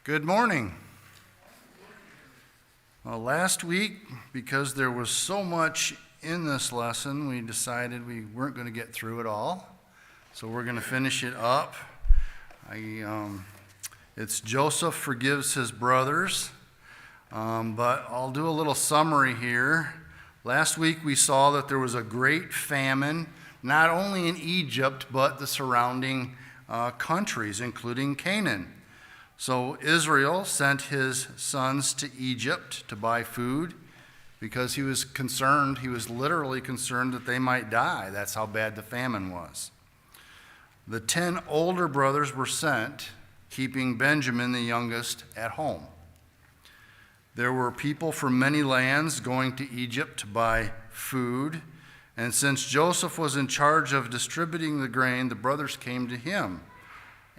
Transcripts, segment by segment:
Good morning. Well, last week, because there was so much in this lesson, we decided we weren't going to get through it all. So we're going to finish it up. It's Joseph forgives his brothers, but I'll do a little summary here. Last week we saw that there was a great famine, not only in Egypt, but the surrounding countries, including Canaan. So Israel sent his sons to Egypt to buy food because he was concerned, he was literally concerned that they might die. That's how bad the famine was. The 10 older brothers were sent, keeping Benjamin, the youngest, at home. There were people from many lands going to Egypt to buy food, and since Joseph was in charge of distributing the grain, the brothers came to him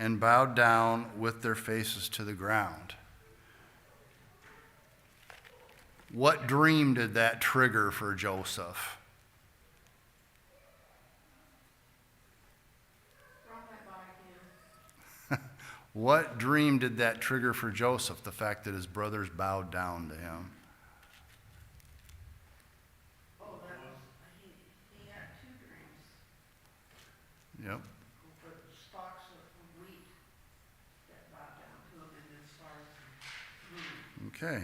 and bowed down with their faces to the ground. What dream did that trigger for Joseph? What dream did that trigger for Joseph, the fact that his brothers bowed down to him? He had two dreams. Yep. For the stalks of wheat that bowed down to him and then stars of wheat. Okay.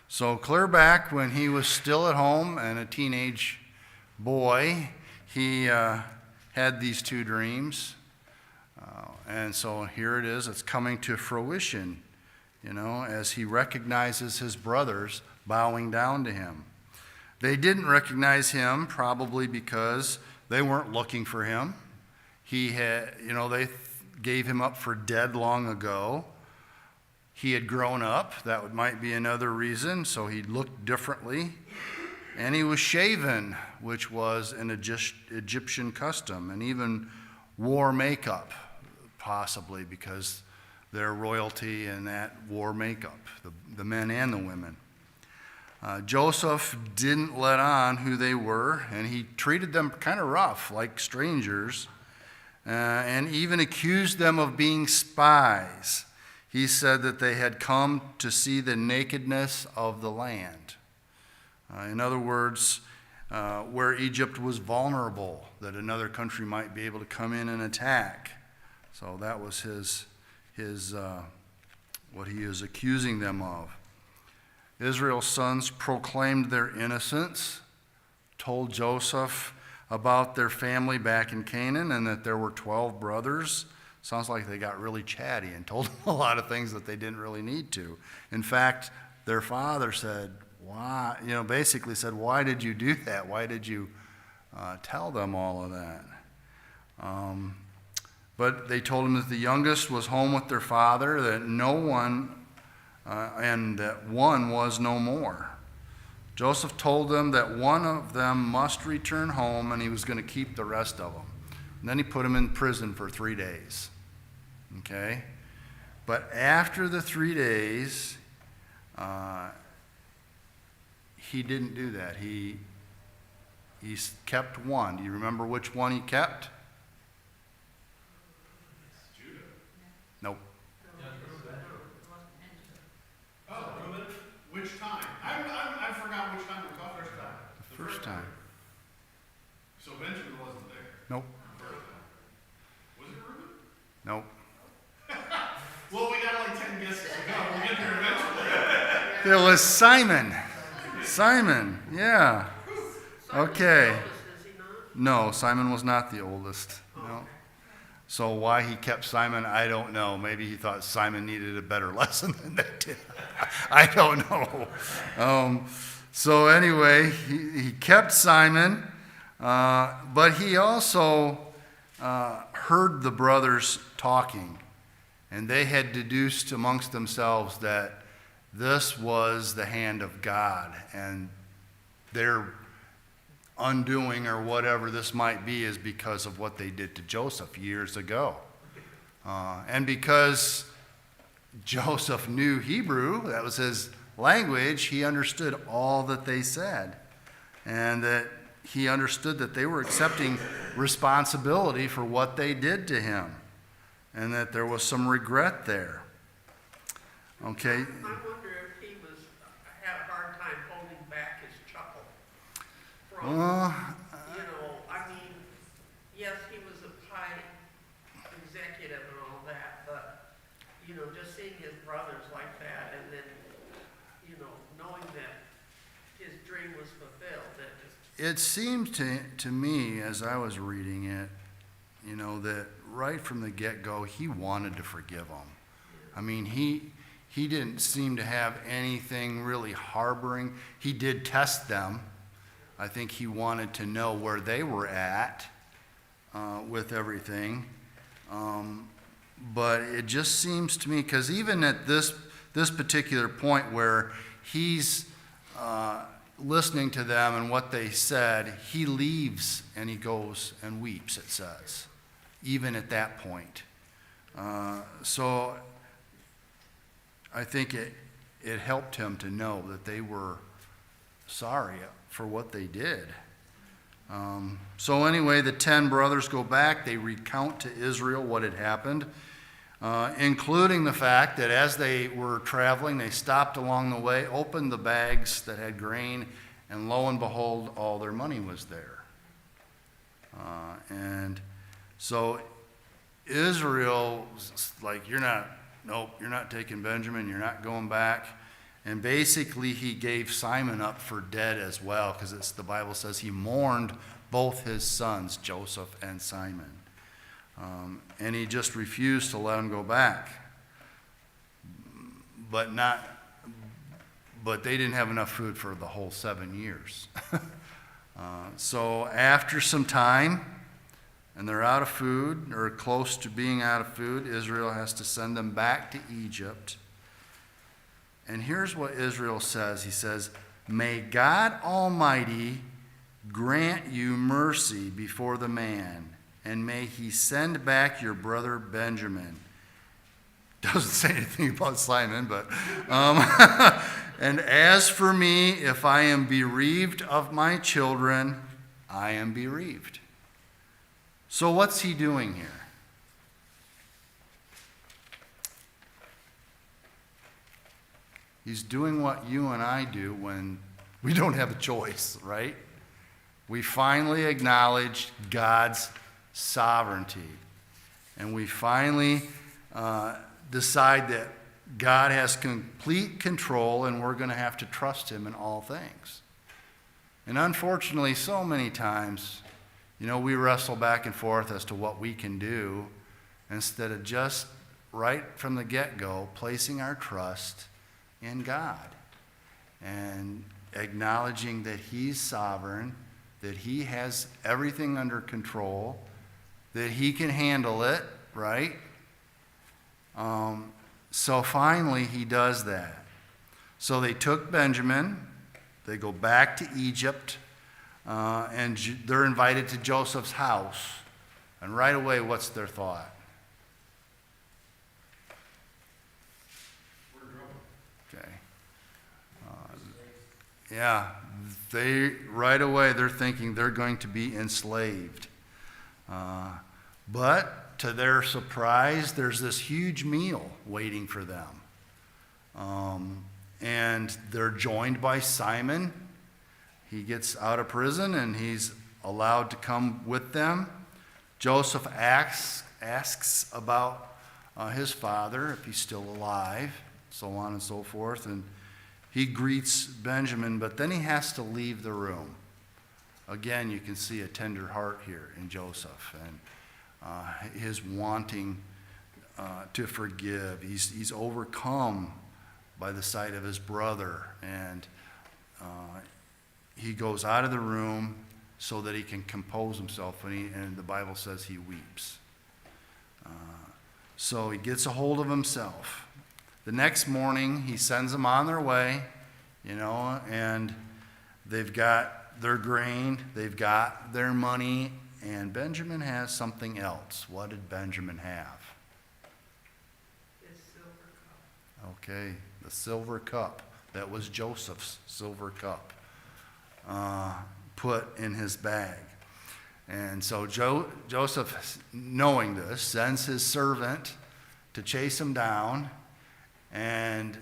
So clear back when he was still at home and a teenage boy, he had these two dreams. And so here it is, it's coming to fruition, as he recognizes his brothers bowing down to him. They didn't recognize him probably because they weren't looking for him. He had, they gave him up for dead long ago. He had grown up, that might be another reason, so he looked differently. And he was shaven, which was an Egyptian custom, and even wore makeup, possibly because their royalty and that wore makeup, the men and the women. Joseph didn't let on who they were, and he treated them kind of rough, like strangers, and even accused them of being spies. He said that they had come to see the nakedness of the land. In other words, where Egypt was vulnerable, that another country might be able to come in and attack. So that was his what he is accusing them of. Israel's sons proclaimed their innocence, told Joseph about their family back in Canaan and that there were 12 brothers. Sounds like they got really chatty and told him a lot of things that they didn't really need to. In fact, their father said, why, basically said, why did you do that? Why did you tell them all of that? But they told him that the youngest was home with their father, that no one, and that one was no more. Joseph told them that one of them must return home and he was going to keep the rest of them. And then he put him in prison for 3 days. Okay? But after the 3 days, he didn't do that. He kept one. Do you remember which one he kept? Judah. Nope. Oh, Reuben. Which time? I forgot which time we talked first time. The first time. So Benjamin wasn't there. Nope. First time. Was it Reuben? Nope. Well, we got like 10 guesses to go. We'll get there eventually. It was Simon. Simon, yeah. Okay. Is he not? No, Simon was not the oldest. No. So why he kept Simon, I don't know. Maybe he thought Simon needed a better lesson than they did. I don't know. So anyway, he kept Simon, but he also heard the brothers talking, and they had deduced amongst themselves that this was the hand of God, and their undoing or whatever this might be is because of what they did to Joseph years ago. And because Joseph knew Hebrew, that was his language, he understood all that they said. And that he understood that they were accepting responsibility for what they did to him. And that there was some regret there. Okay, I wonder if he had a hard time holding back his chuckle from, well, I mean, yes, he was a high executive and all that, but, just seeing his brothers like that and then, knowing that his dream was fulfilled, that just, it seemed to me as I was reading it, that right from the get-go, he wanted to forgive them. I mean, he didn't seem to have anything really harboring. He did test them. I think he wanted to know where they were at with everything. But it just seems to me, because even at this particular point where he's listening to them and what they said, he leaves and he goes and weeps, it says, even at that point. So I think it helped him to know that they were sorry for what they did. So anyway, the 10 brothers go back. They recount to Israel what had happened, including the fact that as they were traveling, they stopped along the way, opened the bags that had grain, and lo and behold, all their money was there. And so Israel was like, nope, you're not taking Benjamin, you're not going back. And basically he gave Simon up for dead as well, because the Bible says he mourned both his sons, Joseph and Simon. And he just refused to let him go back. But they didn't have enough food for the whole 7 years. So after some time, and they're out of food, or close to being out of food, Israel has to send them back to Egypt. And here's what Israel says. He says, "May God Almighty grant you mercy before the man, and may he send back your brother Benjamin." Doesn't say anything about Simon, but and as for me, if I am bereaved of my children, I am bereaved. So what's he doing here? He's doing what you and I do when we don't have a choice, right? We finally acknowledge God's sovereignty. And we finally decide that God has complete control and we're going to have to trust him in all things. And unfortunately, so many times, we wrestle back and forth as to what we can do instead of just right from the get-go placing our trust in God and acknowledging that he's sovereign, that he has everything under control, that he can handle it, right? So finally he does that. So they took Benjamin, they go back to Egypt, and they're invited to Joseph's house. And right away, what's their thought? Okay. Yeah, right away they're thinking they're going to be enslaved. But to their surprise, there's this huge meal waiting for them. And they're joined by Simon. He gets out of prison and he's allowed to come with them. Joseph asks about his father, if he's still alive, so on and so forth. And he greets Benjamin, but then he has to leave the room. Again, you can see a tender heart here in Joseph and his wanting to forgive. He's overcome by the sight of his brother, and he goes out of the room so that he can compose himself, and the Bible says he weeps. So he gets a hold of himself. The next morning, he sends them on their way, and they've got their grain, they've got their money, and Benjamin has something else. What did Benjamin have? his silver cup. Okay, the silver cup. That was Joseph's silver cup put in his bag. And so Joseph, knowing this, sends his servant to chase him down and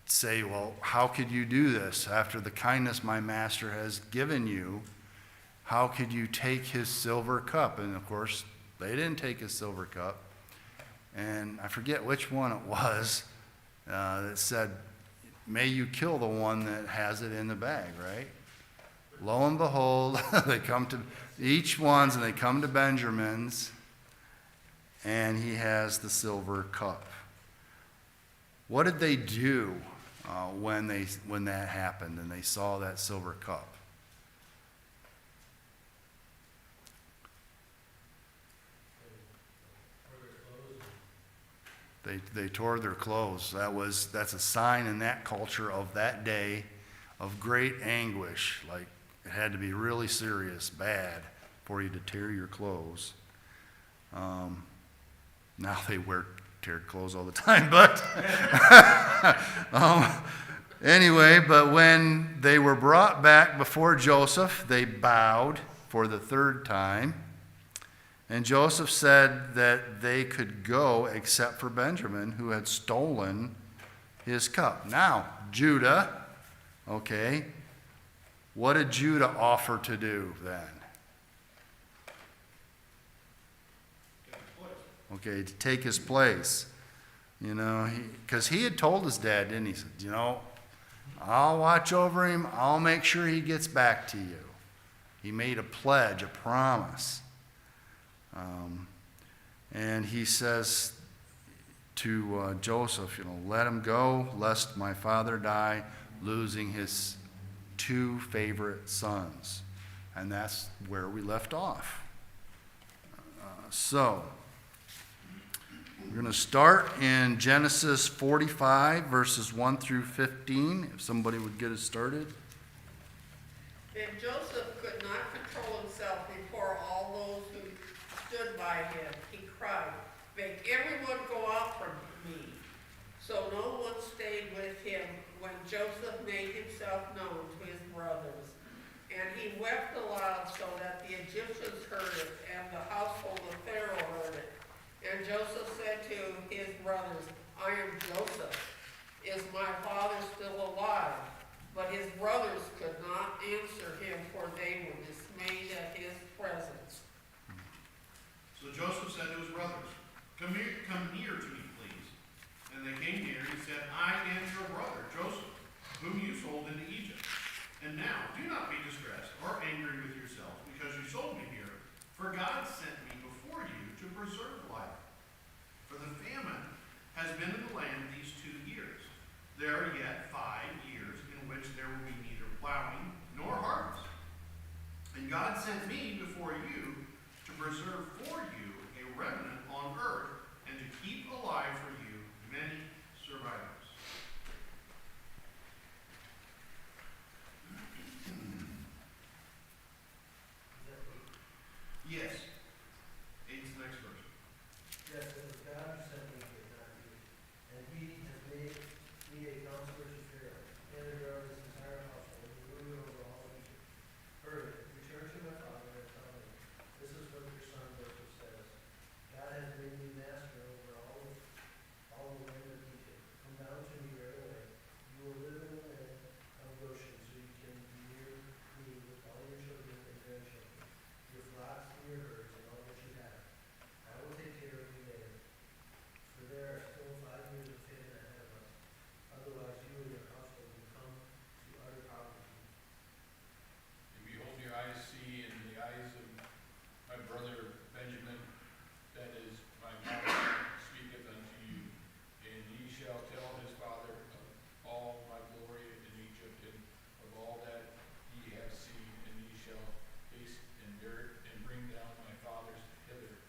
say, well, how could you do this after the kindness my master has given you? How could you take his silver cup? And of course, they didn't take his silver cup. And I forget which one it was that said, may you kill the one that has it in the bag, right? Lo and behold, they come to each one's and they come to Benjamin's, and he has the silver cup. What did they do when that happened and they saw that silver cup? They tore their clothes. That's a sign in that culture of that day of great anguish. Like, it had to be really serious, bad, for you to tear your clothes. Now they wear teared clothes all the time, but anyway, but when they were brought back before Joseph, they bowed for the third time. And Joseph said that they could go except for Benjamin, who had stolen his cup. Now, Judah, okay, what did Judah offer to do then? Okay, to take his place. You know, because he had told his dad, didn't he? He said, you know, I'll watch over him. I'll make sure he gets back to you. He made a pledge, a promise. And he says to Joseph, you know, let him go, lest my father die, losing his two favorite sons. And that's where we left off. So, we're going to start in Genesis 45, verses 1 through 15, if somebody would get us started. And Joseph could not control himself before all those who stood by him. He cried, make everyone go out from me. So no one stayed with him when Joseph made himself known to his brothers. And he wept aloud so that the Egyptians heard it, and the household of Pharaoh heard it. And Joseph said to his brothers, I am Joseph. Is my father still alive? But his brothers could not answer him, for they were dismayed at his presence. So Joseph said to his brothers, come near to me, please. And they came near, and he said, I am your brother, Joseph, whom you sold into Egypt. And now, do not be distressed or angry with yourselves, because you sold me here. For God sent me before you to preserve life. For the famine has been in the land these 2 years. There are yet 5 years in which there will be neither plowing nor harvest. And God sent me before you to preserve for you a remnant on earth, and to keep alive for you many survivors. Yes. 8's the next verse. Yes, it was God who sent me here, not you. And he has made me a counselor to Pharaoh, and a guard of his entire household, and ruler over all Egypt. Hurry, return to my father and tell him, this is what your son Joseph says. God has made me master over all the land of Egypt. Come down to me right away. You will live in the land of Goshen, so you can be near me with all your children and grandchildren, your flocks and your herds, and all that you have. I will take care of you later, for there are still 5 years of famine ahead of us. Otherwise, you and your household will come to utter poverty. And behold, your eyes see, and the eyes of my brother Benjamin, that is my father, speaketh unto you. And ye shall tell his father of all my glory in Egypt, and of all that ye have seen, and ye shall haste and bear it, and bring down my father's hither.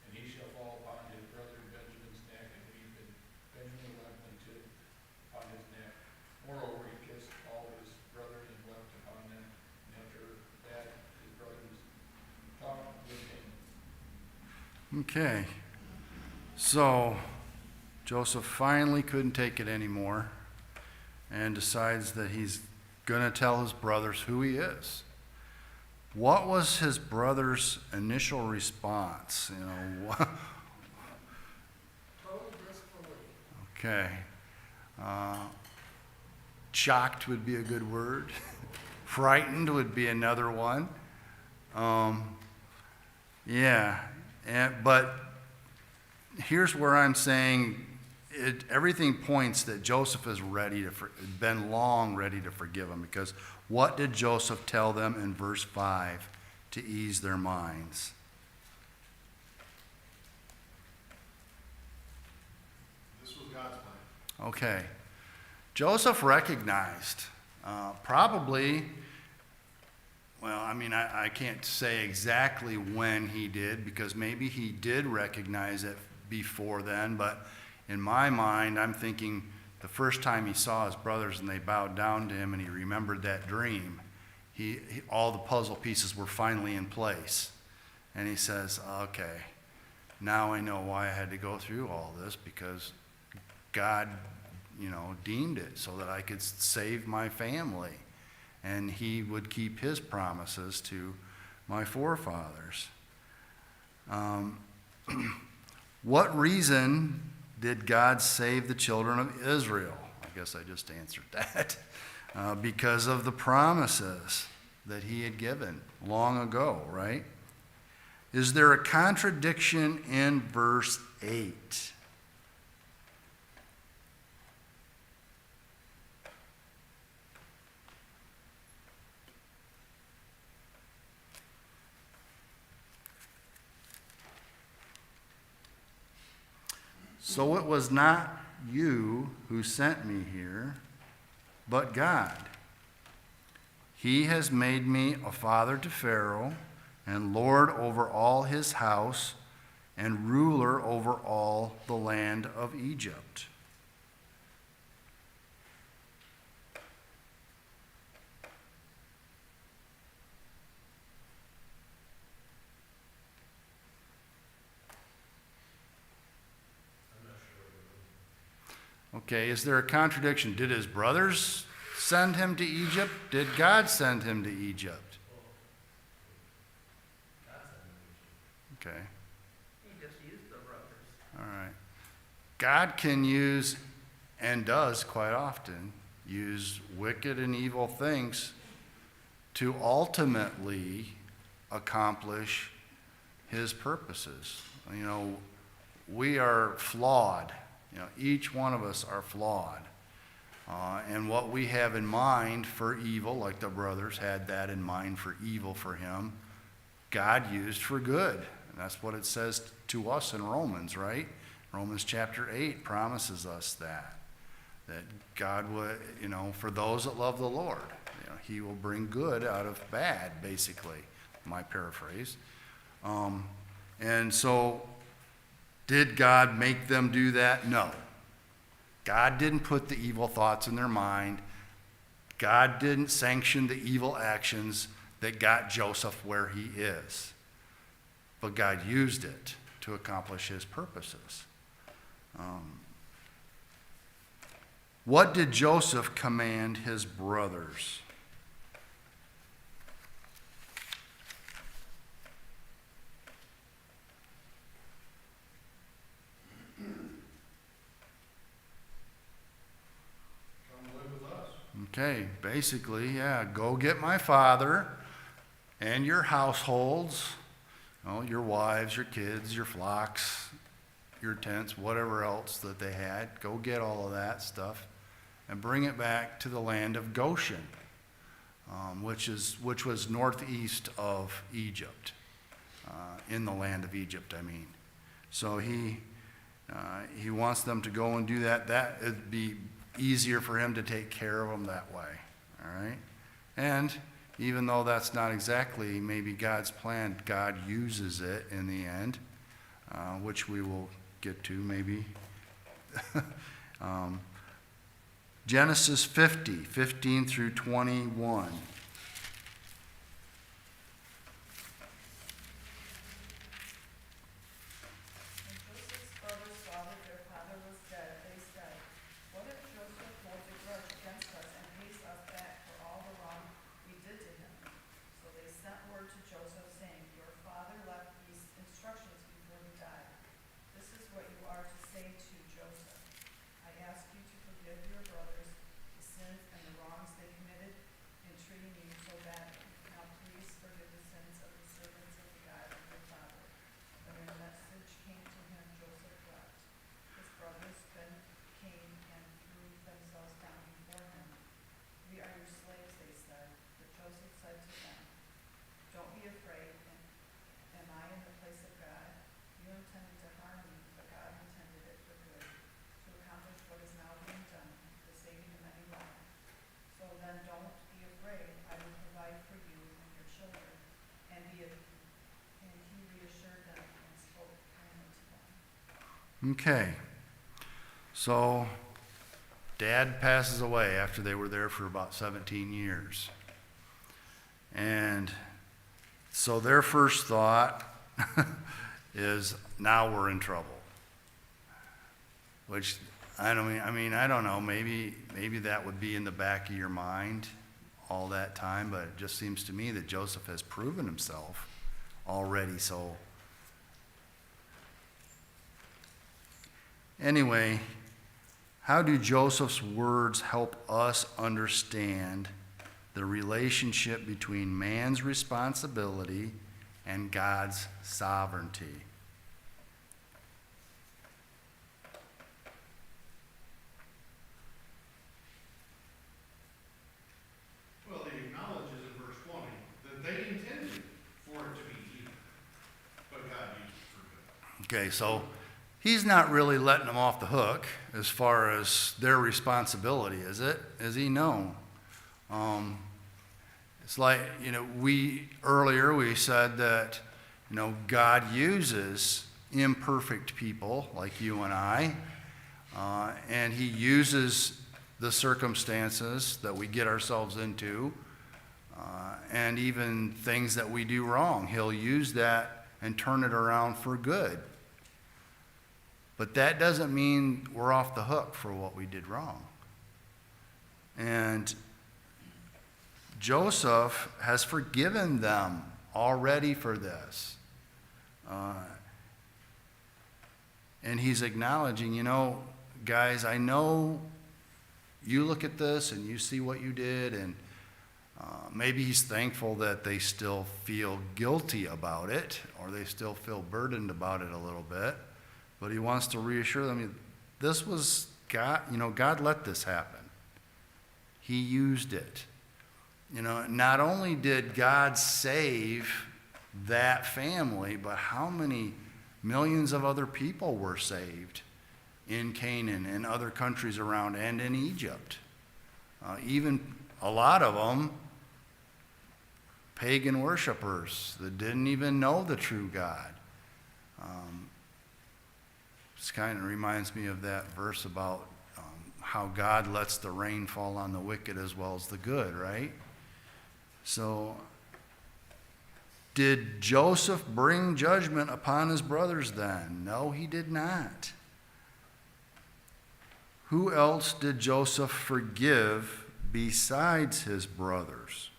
And he shall fall upon his brother Benjamin's neck, and weep, and Benjamin wept upon his neck. Moreover, he kissed all his brothers and wept upon them. And after that, his brothers talked with him. Okay. So, Joseph finally couldn't take it anymore and decides that he's going to tell his brothers who he is. What was his brother's initial response? You know, Total disbelief. okay. Shocked would be a good word. Frightened would be another one. But here's where I'm saying everything points that Joseph is been long ready to forgive him, because what did Joseph tell them in verse 5 to ease their minds? This was God's plan. Okay. Joseph recognized, probably, well, I mean, I can't say exactly when he did, because maybe he did recognize it before then, but in my mind, I'm thinking the first time he saw his brothers and they bowed down to him and he remembered that dream, all the puzzle pieces were finally in place. And he says, okay, now I know why I had to go through all this, because God, deemed it so that I could save my family. And he would keep his promises to my forefathers. What reason did God save the children of Israel? I guess I just answered that. Because of the promises that he had given long ago, right? Is there a contradiction in verse 8? So it was not you who sent me here, but God. He has made me a father to Pharaoh, and lord over all his house, and ruler over all the land of Egypt. Okay, is there a contradiction? Did his brothers send him to Egypt? Did God send him to Egypt? Okay, He just used the brothers. all right. God can use, and does quite often, use wicked and evil things to ultimately accomplish his purposes. We are flawed. Each one of us are flawed. And what we have in mind for evil, like the brothers had that in mind for evil for him, God used for good. And that's what it says to us in Romans, right? Romans chapter 8 promises us that God would, for those that love the Lord, he will bring good out of bad, basically, my paraphrase. And so, did God make them do that? No. God didn't put the evil thoughts in their mind. God didn't sanction the evil actions that got Joseph where he is. But God used it to accomplish his purposes. What did Joseph command his brothers? Okay, basically, go get my father and your households, your wives, your kids, your flocks, your tents, whatever else that they had. Go get all of that stuff and bring it back to the land of Goshen, which was northeast of Egypt, in the land of Egypt, I mean. So he wants them to go and do that. That would be easier for him to take care of them that way, all right? And even though that's not exactly maybe God's plan, God uses it in the end, which we will get to maybe. Genesis 50, 15 through 21. Say to Joseph, I ask you to forgive your Okay. So, Dad passes away after they were there for about 17 years. And so their first thought is, now we're in trouble. Which, I don't know, maybe that would be in the back of your mind all that time, but it just seems to me that Joseph has proven himself already, so. Anyway, how do Joseph's words help us understand the relationship between man's responsibility and God's sovereignty? Well, he acknowledges in verse 20 that they intended for it to be evil, but God used it for good. Okay, so he's not really letting them off the hook as far as their responsibility, is it? Is he? No. It's like, earlier we said that, God uses imperfect people like you and I, and he uses the circumstances that we get ourselves into, and even things that we do wrong. He'll use that and turn it around for good. But that doesn't mean we're off the hook for what we did wrong. And Joseph has forgiven them already for this. And he's acknowledging, guys, I know you look at this and you see what you did, and maybe he's thankful that they still feel guilty about it, or they still feel burdened about it a little bit. But he wants to reassure them, this was God, God let this happen. He used it. Not only did God save that family, but how many millions of other people were saved in Canaan and other countries around and in Egypt. Even a lot of them, pagan worshipers that didn't even know the true God. This kind of reminds me of that verse about how God lets the rain fall on the wicked as well as the good, right? So, did Joseph bring judgment upon his brothers then? No, he did not. Who else did Joseph forgive besides his brothers?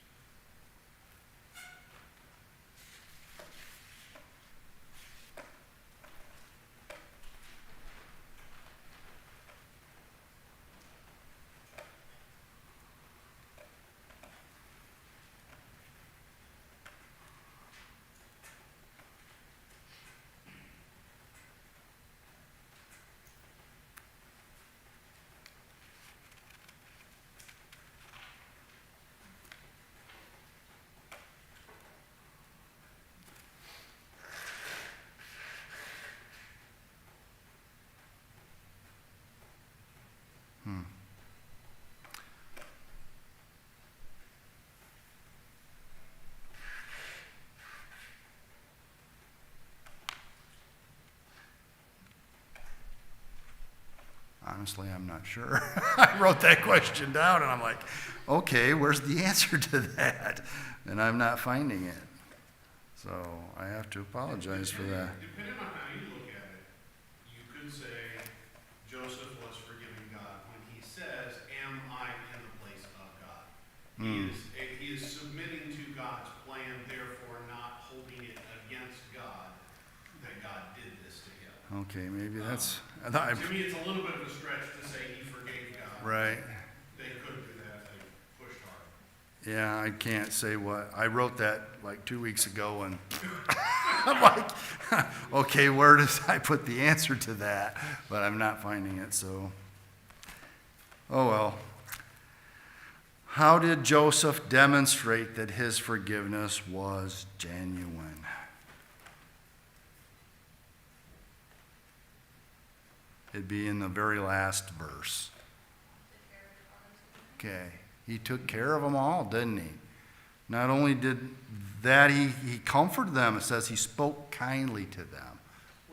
Honestly, I'm not sure. I wrote that question down and I'm like, okay, where's the answer to that? And I'm not finding it. So I have to apologize for that. Depending on how you look at it, you could say Joseph was forgiving God when he says, am I in the place of God? He is submitting to God's plan, therefore not holding it against God that God did this to him. Okay, maybe that's... To me, it's a little bit of a stretch to say he forgave God. Right. They could do that if they pushed hard. Yeah, I can't say what... I wrote that like 2 weeks ago, and I'm like, okay, where does I put the answer to that? But I'm not finding it, so... Oh, well. How did Joseph demonstrate that his forgiveness was genuine? It'd be in the very last verse. Okay. He took care of them all, didn't he? Not only did that, he comforted them. It says he spoke kindly to them.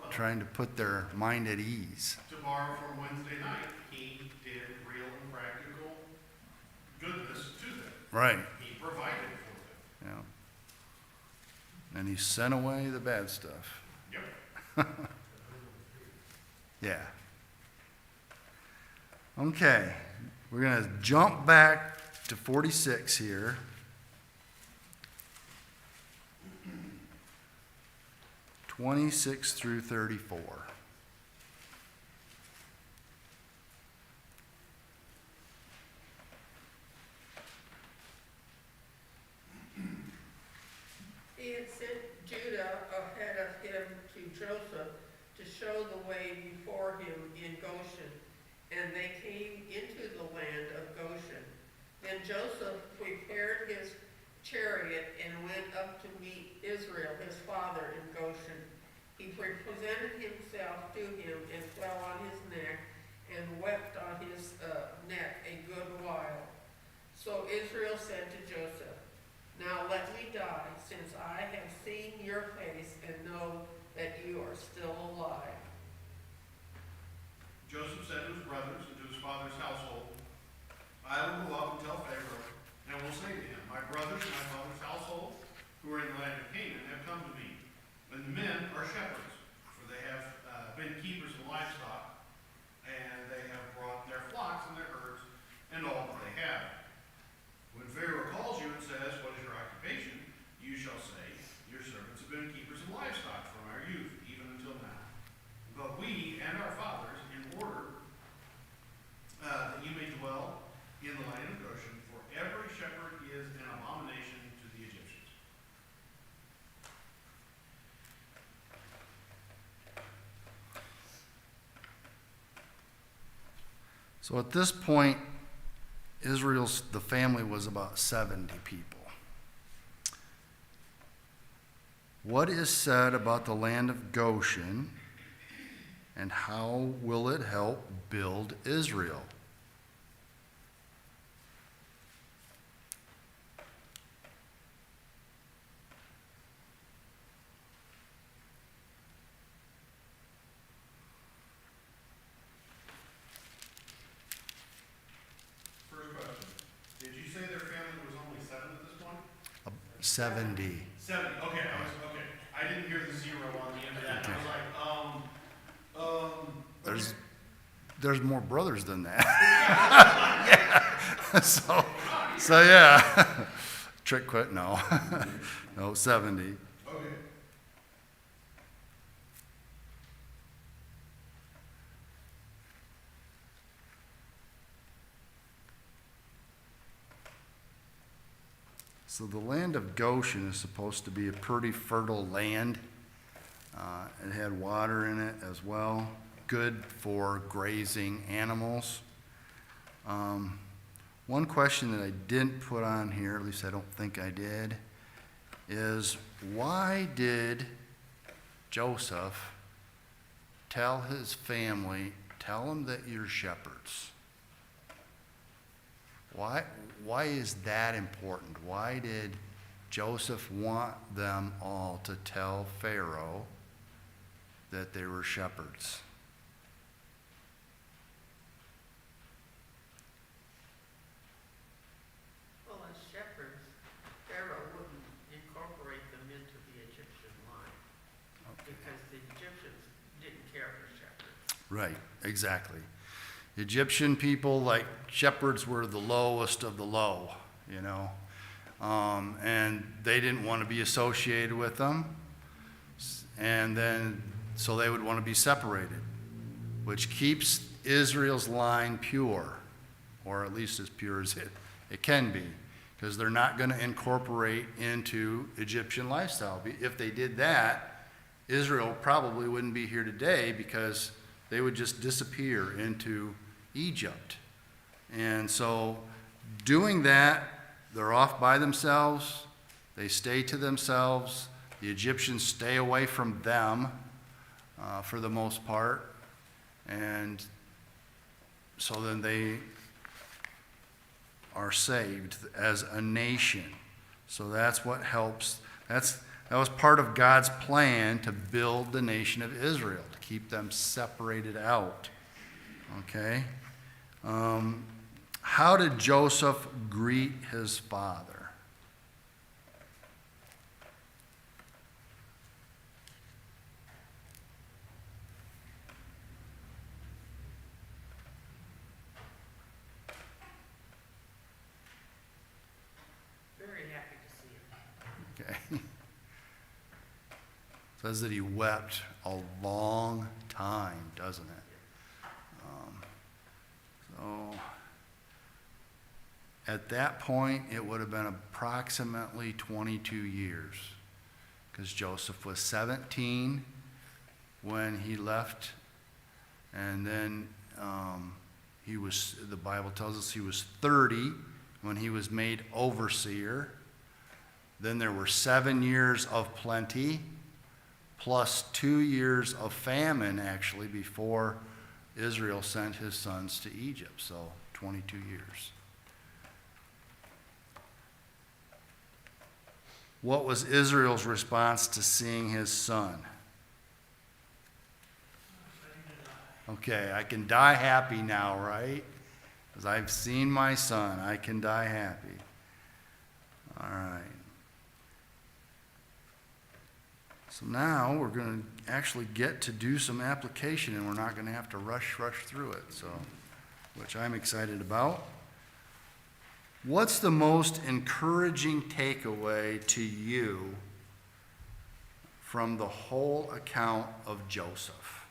Well, trying to put their mind at ease. To borrow from Wednesday night, he did real and practical goodness to them. Right. He provided for them. Yeah. And he sent away the bad stuff. Yep. Yeah. Okay, we're going to jump back to 46 here. (26) through 34. He had sent Judah ahead of him to Joseph to show the way before him in Goshen, and they came into the land of Goshen. Then Joseph prepared his chariot and went up to meet Israel, his father, in Goshen. He presented himself to him and fell on his neck and wept on his neck a good while. So Israel said to Joseph, "Now let me die, since I have seen your face and know that you are still alive." Joseph said to his brothers and to his father's household, "I will go up and tell Pharaoh, and will say to him, my brothers and my father's household, who are in the land of Canaan, have come to me. And the men are shepherds, for they have been keepers of livestock, and they have brought their flocks and their herds, and all that they have. When Pharaoh calls you and says, what is your occupation? You shall say, your servants have been keepers of livestock from our youth, even until now. But we and our fathers, in order that you may dwell in the land of Goshen, for every shepherd is an abomination to the Egyptians." So at this point, the family was about 70 people. What is said about the land of Goshen, and how will it help build Israel? First question, did you say their family was only 7 at this point? 70. 70, okay, I didn't hear the 0 on the end of that. I was like, There's more brothers than that. Yeah. So yeah. Trick quit, no. No, 70. okay. So the land of Goshen is supposed to be a pretty fertile land. It had water in it as well, good for grazing animals. One question that I didn't put on here, at least I don't think I did, is why did Joseph tell his family, tell them that you're shepherds? Why is that important? Why did Joseph want them all to tell Pharaoh that they were shepherds? Well, as shepherds, Pharaoh wouldn't incorporate them into the Egyptian line, because the Egyptians didn't care for shepherds. Right, exactly. Egyptian people, like shepherds, were the lowest of the low, you know, and they didn't want to be associated with them, and then so they would want to be separated, which keeps Israel's line pure, or at least as pure as it can be, because they're not going to incorporate into Egyptian lifestyle. If they did that, Israel probably wouldn't be here today, because they would just disappear into Egypt. And so doing that, they're off by themselves, they stay to themselves, the Egyptians stay away from them for the most part, and so then they are saved as a nation. So that's what helps. That was part of God's plan to build the nation of Israel, to keep them separated out. Okay? How did Joseph greet his father? Very happy to see him. Okay. Says that he wept a long time, doesn't it? So at that point, it would have been approximately 22 years, because Joseph was 17 when he left, and then the Bible tells us he was 30 when he was made overseer. Then there were 7 years of plenty, plus 2 years of famine, actually, before Israel sent his sons to Egypt. So 22 years. What was Israel's response to seeing his son? Okay, I can die happy now, right? Because I've seen my son. I can die happy. All right. So now we're going to actually get to do some application, and we're not going to have to rush through it, so, which I'm excited about. What's the most encouraging takeaway to you from the whole account of Joseph?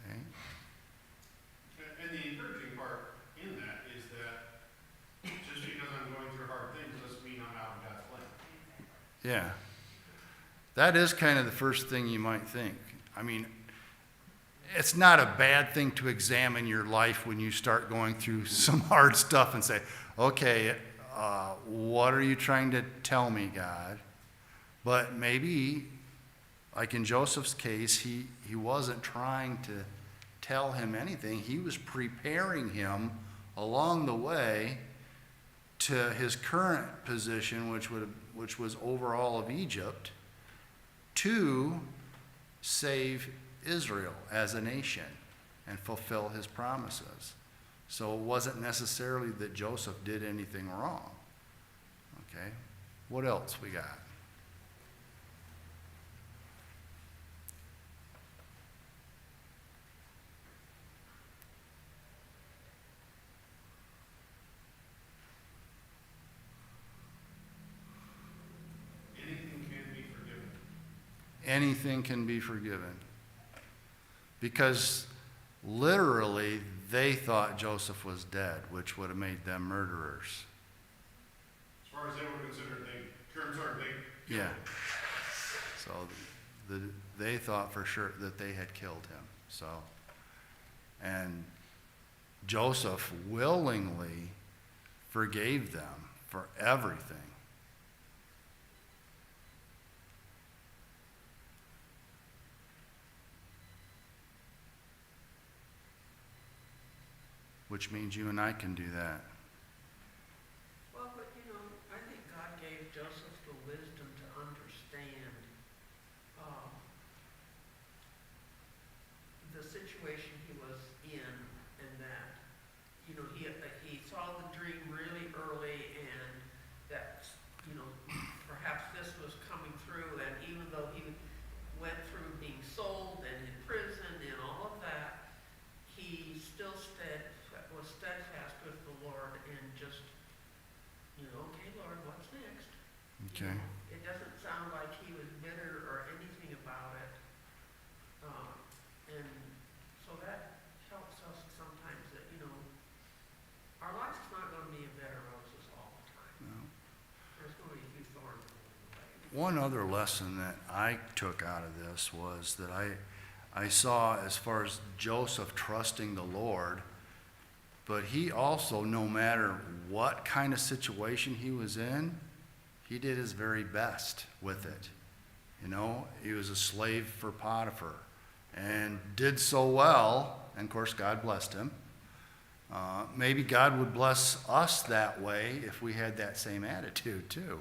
Okay. And the encouraging part in that is that just because I'm going through hard things doesn't mean I'm out of God's plan. Yeah. That is kind of the first thing you might think. I mean, it's not a bad thing to examine your life when you start going through some hard stuff and say, okay, what are you trying to tell me, God? But maybe, like in Joseph's case, he wasn't trying to tell him anything. He was preparing him along the way to his current position, which was over all of Egypt, to save Israel as a nation and fulfill his promises. So it wasn't necessarily that Joseph did anything wrong. Okay? What else we got? Anything can be forgiven. Anything can be forgiven. Because literally, they thought Joseph was dead, which would have made them murderers. As far as they were considered, they Yeah. So they thought for sure that they had killed him. So, and Joseph willingly forgave them for everything. Which means you and I can do that. Well, but I think God gave Joseph the wisdom to understand the situation he was in, and that, he saw the dream really early, and that, perhaps this was coming through, and even though he went through being sold and in prison and all of that, he still was steadfast with the Lord and just, okay, Lord, what's next? Okay. It doesn't sound like he was bitter or anything about it. And so that helps us sometimes that, our life's not going to be a bed of roses all the time. No. There's going to be a few thorns along the way. One other lesson that I took out of this was that I saw, as far as Joseph trusting the Lord, but he also, no matter what kind of situation he was in, he did his very best with it. You know, he was a slave for Potiphar and did so well, and of course God blessed him. Maybe God would bless us that way if we had that same attitude too.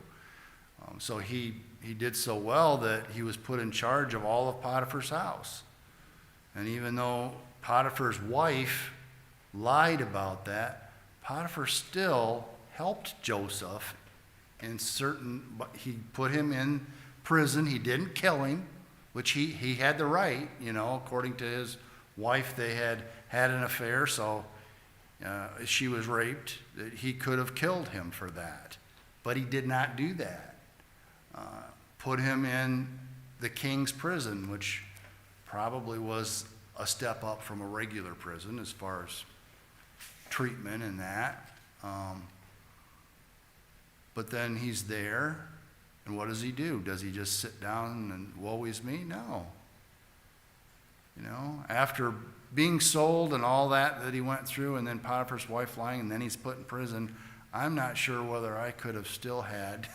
So he did so well that he was put in charge of all of Potiphar's house. And even though Potiphar's wife lied about that, Potiphar still helped Joseph in but he put him in prison. He didn't kill him, which he had the right, you know, according to his wife, they had an affair, so she was raped. He could have killed him for that, but he did not do that. Put him in the king's prison, which probably was a step up from a regular prison as far as treatment and that. But then he's there, and what does he do? Does he just sit down and woe is me? No. You know, after being sold and all that he went through, and then Potiphar's wife lying, and then he's put in prison, I'm not sure whether I could have still had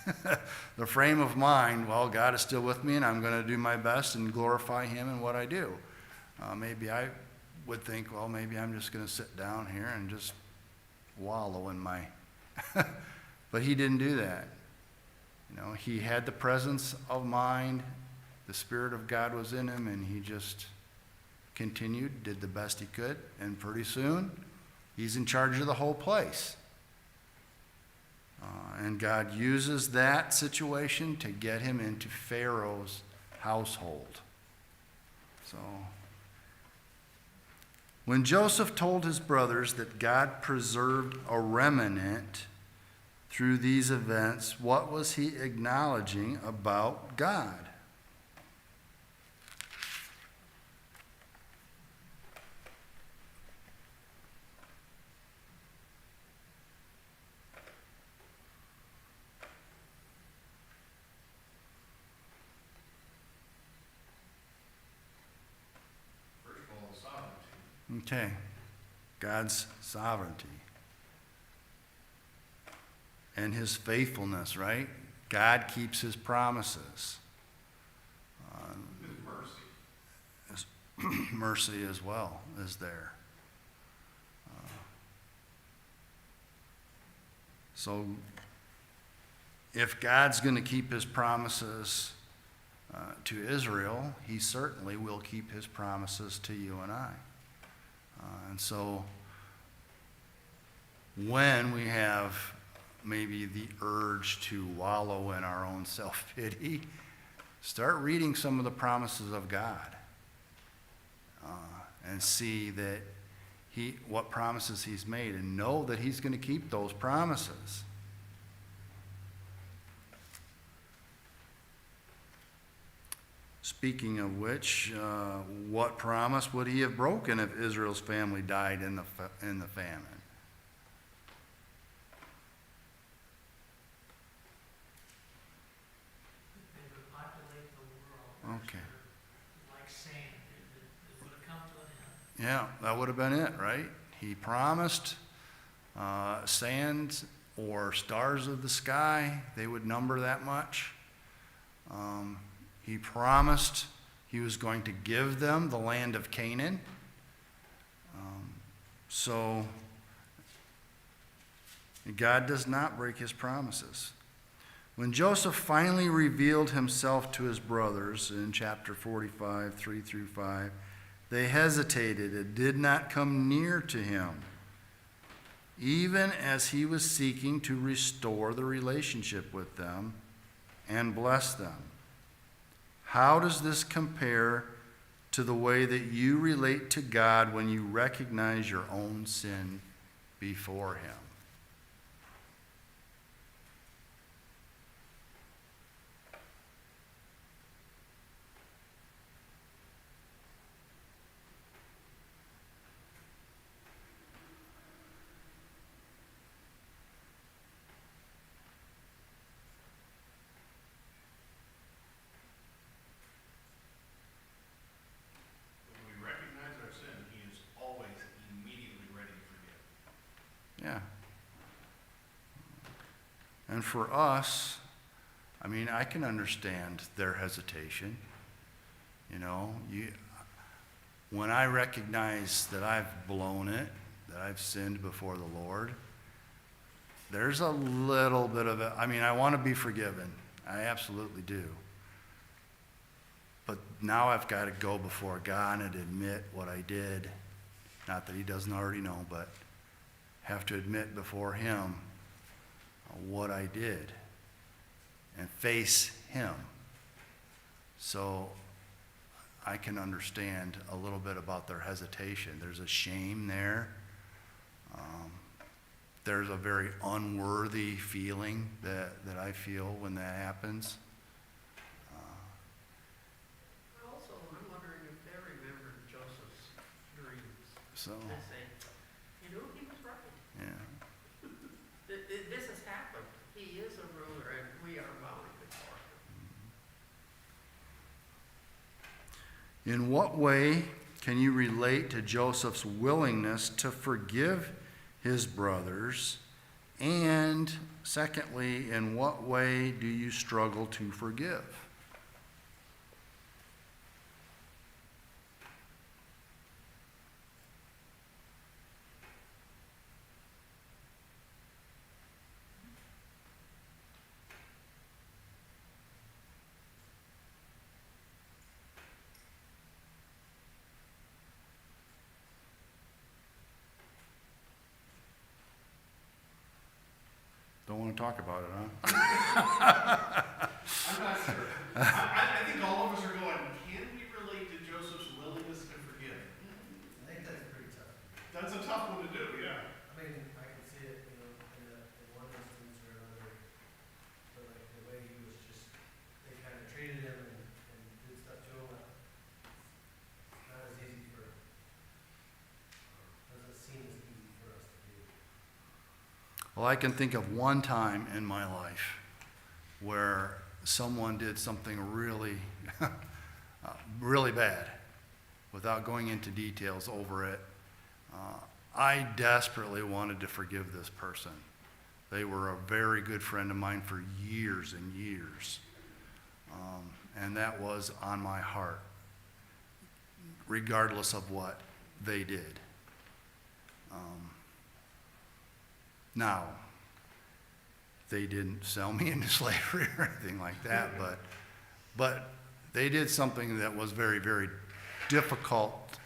the frame of mind, well, God is still with me, and I'm going to do my best and glorify him in what I do. Maybe I would think, well, maybe I'm just going to sit down here and just wallow in my... But he didn't do that. You know, he had the presence of mind. The Spirit of God was in him, and he just continued, did the best he could, and pretty soon he's in charge of the whole place. And God uses that situation to get him into Pharaoh's household. So, when Joseph told his brothers that God preserved a remnant through these events, what was he acknowledging about God? First of all, the sovereignty. Okay, God's sovereignty and his faithfulness, right? God keeps his promises. His mercy. Mercy as well is there. So if God's going to keep his promises to Israel, he certainly will keep his promises to you and I. And so when we have maybe the urge to wallow in our own self-pity, start reading some of the promises of God and see that what promises he's made, and know that he's going to keep those promises. Speaking of which, what promise would he have broken if Israel's family died in the famine? They would populate the world. Okay. Like sand, it would have come to an end. Yeah, that would have been it, right? He promised sand or stars of the sky, they would number that much. He promised he was going to give them the land of Canaan. So God does not break his promises. When Joseph finally revealed himself to his brothers in chapter 45, 3 through 5, they hesitated and did not come near to him, even as he was seeking to restore the relationship with them and bless them. How does this compare to the way that you relate to God when you recognize your own sin before him? When we recognize our sin, he is always immediately ready to forgive. Yeah. And for us, I mean, I can understand their hesitation. You know, when I recognize that I've blown it, that I've sinned before the Lord, there's a little bit of I mean, I want to be forgiven. I absolutely do. But now I've got to go before God and admit what I did. Not that he doesn't already know, but have to admit before him what I did and face him. So I can understand a little bit about their hesitation. There's a shame there. There's a very unworthy feeling that I feel when that happens. Also, I'm wondering if they remembered Joseph's dreams. So, They say, you know, he was right. yeah. This has happened. He is a ruler and we are bowing before him. In what way can you relate to Joseph's willingness to forgive his brothers? And secondly, in what way do you struggle to forgive? Don't want to talk about it, huh? I'm not sure. I think all of us are going, can we relate to Joseph's willingness to forgive? I think that's pretty tough. That's a tough one to do, yeah. I mean, I can see it, you know, in one instance or another, but like the way he was just, they kind of treated him and did stuff to him, not as easy for, doesn't seem as easy for us to do. Well, I can think of one time in my life where someone did something really, really bad. Without going into details over it, I desperately wanted to forgive this person. They were a very good friend of mine for years and years. And that was on my heart, regardless of what they did. Now, they didn't sell me into slavery or anything like that, but they did something that was very, very difficult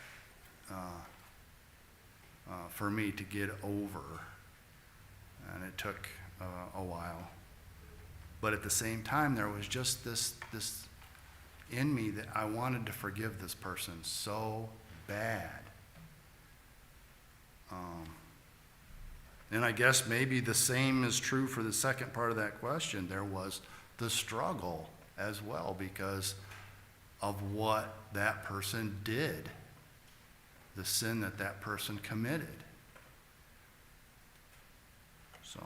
for me to get over, and it took a while. But at the same time, there was just this in me that I wanted to forgive this person so bad. And I guess maybe the same is true for the second part of that question. There was the struggle as well because of what that person did, the sin that that person committed. So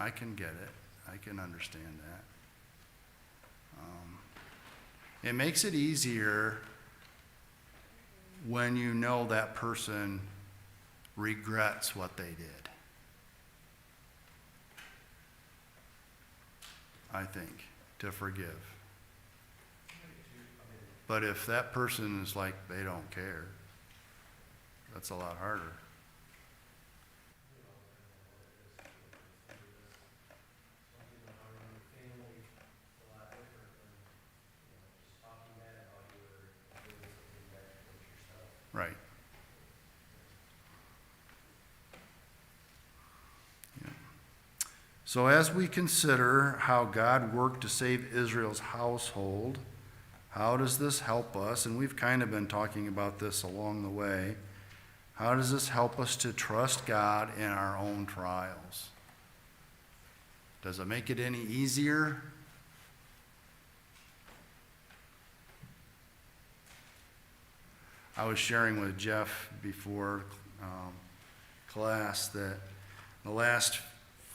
I can get it. I can understand that. It makes it easier when you know that person regrets what they did. I think, to forgive. But if that person is like, they don't care, that's a lot harder. Something that harm your family is a lot different than, you know, just talking bad about you or doing something bad towards yourself. Right. So as we consider how God worked to save Israel's household, how does this help us? And we've kind of been talking about this along the way. How does this help us to trust God in our own trials? Does it make it any easier? I was sharing with Jeff before class that the last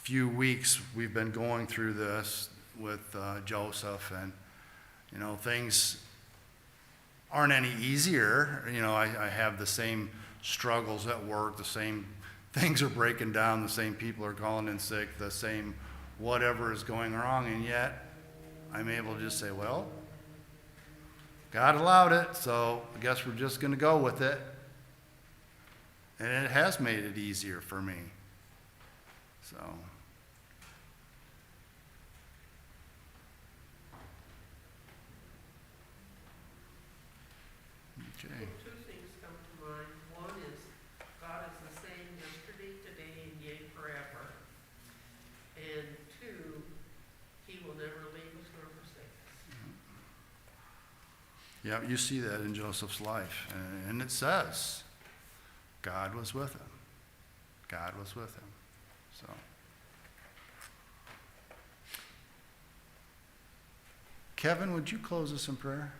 few weeks we've been going through this with Joseph, and you know, things aren't any easier. You know, I have the same struggles at work, the same things are breaking down, the same people are calling in sick, the same whatever is going wrong, and yet I'm able to just say, well, God allowed it, so I guess we're just going to go with it. And it has made it easier for me. So. Okay. Two things come to mind. One is, God is the same yesterday, today, and yea forever. And two, He will never leave us nor forsake us. Yeah, you see that in Joseph's life. And it says, God was with him. God was with him. So. Kevin, would you close us in prayer?